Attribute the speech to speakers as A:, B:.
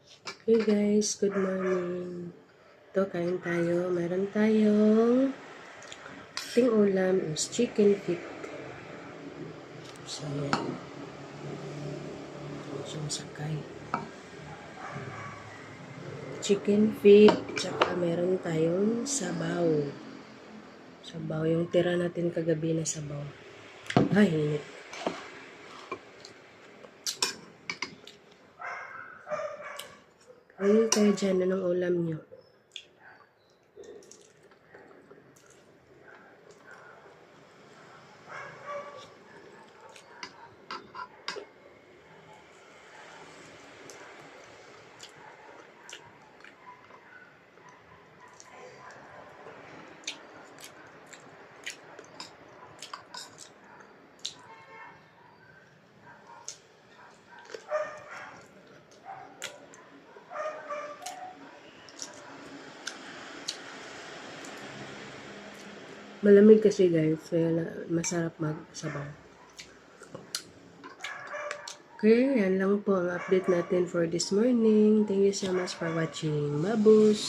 A: Hey guys, good morning. Ito, kain tayo. Meron tayong ating ulam is chicken feet. So, yan. Siyang sakay. Chicken feet. Tsaka meron tayong sabaw. Sabaw. Yung tira natin kagabi na sabaw. Ay, hinit. Ano kayo dyan? Anong ulam nyo? Malamig kasi guys, kaya masarap magsabaw. Okay, yan lang po ang update natin for this morning. Thank you so much for watching. Babus!